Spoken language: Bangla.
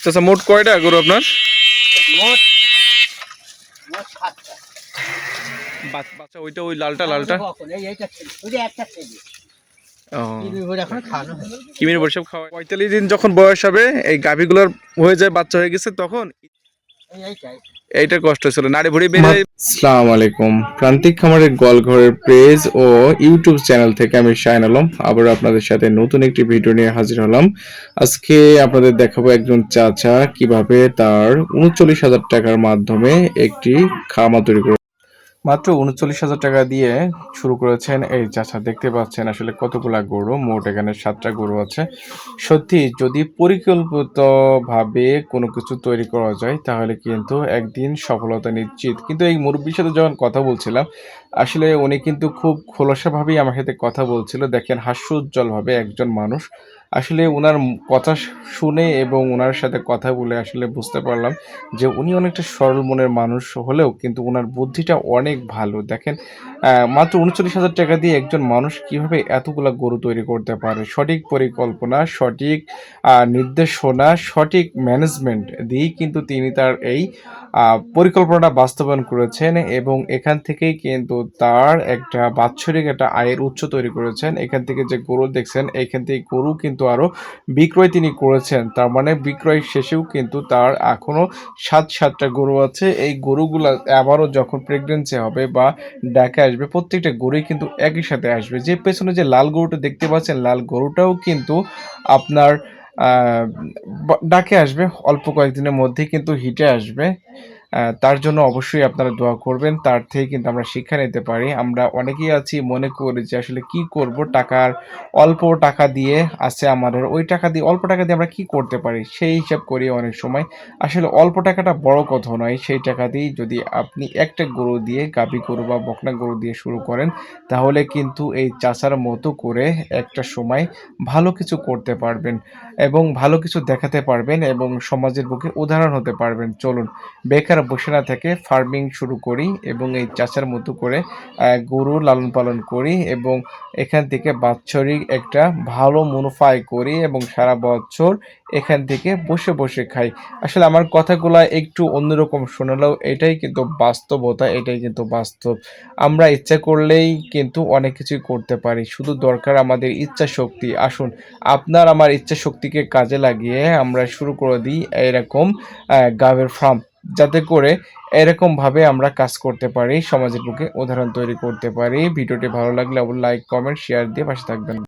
চাচা মোট কয়টা গরু আপনার? মোট মোট 7টা। বাচ্চা ওইটা ওই লালটা লালটা এইটা ছেলে, ওই যে একটা ছেলে। ও এখন খাওয়ানো হয়। কিমির বৈশাখ খাওয়া 45 দিন যখন বয়স হবে এই গাভীগুলোর হয়ে যায় বাচ্চা হয়ে গেছে তখন এইটাই। এইটার কষ্ট ছিল নাড়ি ভুড়ি বেড়ে। আসসালামু আলাইকুম। প্রান্তিক খামারের গোয়ালঘরের পেজ ও ইউটিউব চ্যানেল থেকে আমি শাহিন আলম আবার আপনাদের সাথে নতুন একটি ভিডিও নিয়ে হাজির হলাম। আজকে আপনাদের দেখাবো একজন চাচা কিভাবে তার ৩৯,০০০ টাকার মাধ্যমে একটি খামার তৈরি করে মাত্র ৩৯,০০০ টাকা দিয়ে শুরু করেছেন এই চাচা। দেখতে পাচ্ছেন আসলে কতগুলা গরু, মোট এখানে 7টা গরু আছে। সত্যি যদি পরিকল্পিতভাবে কোনো কিছু তৈরি করা যায় তাহলে কিন্তু একদিন সফলতা নিশ্চিত। কিন্তু এই মুরব্বির সাথে যখন কথা বলছিলাম আসলে উনি কিন্তু খুব খোলাসাভাবেই আমার সাথে কথা বলছিল। দেখেন হাস্যোজ্জ্বলভাবে একজন মানুষ। আসলে উনার কথা শুনে এবং উনার সাথে কথা বলে আসলে বুঝতে পারলাম যে উনি অনেকটা সরল মনের মানুষ হলেও কিন্তু উনার বুদ্ধিটা অনেক ভালো। দেখেন মাত্র ৩৯,০০০ টাকা দিয়ে একজন মানুষ কিভাবে এতগুলা গরু তৈরি করতে পারে। সঠিক পরিকল্পনা, সঠিক নির্দেশনা, সঠিক ম্যানেজমেন্ট দিয়েই কিন্তু তিনি তার এই পরিকল্পনাটা বাস্তবায়ন করেছেন এবং এখান থেকেই কিন্তু তার একটা বাৎসরিক একটা আয়ের উৎস তৈরি করেছেন। এখান থেকে যে গরু দেখছেন এখান থেকে গরু কিন্তু আরো বিক্রয় তিনি করেছেন। তার মানে বিক্রয় শেষেও কিন্তু তার এখনো 7টা গরু আছে। এই গরুগুলা আবারও যখন প্রেগন্যান্সি হবে বা ডাকে আসবে প্রত্যেকটা গরুই কিন্তু একই সাথে আসবে। যে পেছনে যে লাল গরুটা দেখতে পাচ্ছেন লাল গরুটাও কিন্তু আপনার ডাকে আসবে অল্প কয়েকদিনের মধ্যেই কিন্তু হিটে আসবে। তার জন্য অবশ্যই আপনারা দোয়া করবেন। তার থেকে কিন্তু আমরা শিক্ষা নিতে পারি। আমরা অনেকেই আছি মনে করি যে আসলে কি করব, অল্প টাকা দিয়ে আছে আমাদের, ওই টাকা দিয়ে অল্প টাকা দিয়ে আমরা কি করতে পারি সেই হিসাব করি অনেক সময়। আসলে অল্প টাকাটা বড় কথা নয়, সেই টাকা দিয়েই যদি আপনি একটা গরু দিয়ে গাভী গরু বা বকনা গরু দিয়ে শুরু করেন তাহলে কিন্তু এই চাচার মতো করে একটা সময় ভালো কিছু করতে পারবেন এবং ভালো কিছু দেখাতে পারবেন এবং সমাজের বুকে উদাহরণ হতে পারবেন। চলুন বেকার বসে না থেকে ফার্মিং শুরু করি এবং এই চাচার মতো করে গরু লালন পালন করি এবং এখান থেকে বাৎসরিক একটা ভালো মুনাফা আয় করি এবং সারা বছর এখান থেকে বসে বসে খাই। আসলে আমার কথাগুলা একটু অন্যরকম শোনালেও এটাই কিন্তু বাস্তবতা, এটাই কিন্তু বাস্তব। আমরা ইচ্ছা করলেই কিন্তু অনেক কিছুই করতে পারি। শুধু দরকার আমাদের ইচ্ছা শক্তি। আসুন আপনার আমার ইচ্ছা শক্তিকে কাজে লাগিয়ে আমরা শুরু করে দিই এরকম গাভীর ফার্ম। যাতে করে এরকমভাবে আমরা কাজ করতে পারি, সমাজের বুকে উদাহরণ তৈরি করতে পারি। ভিডিওটি ভালো লাগলে লাইক, কমেন্ট, শেয়ার দিয়ে পাশে থাকবেন।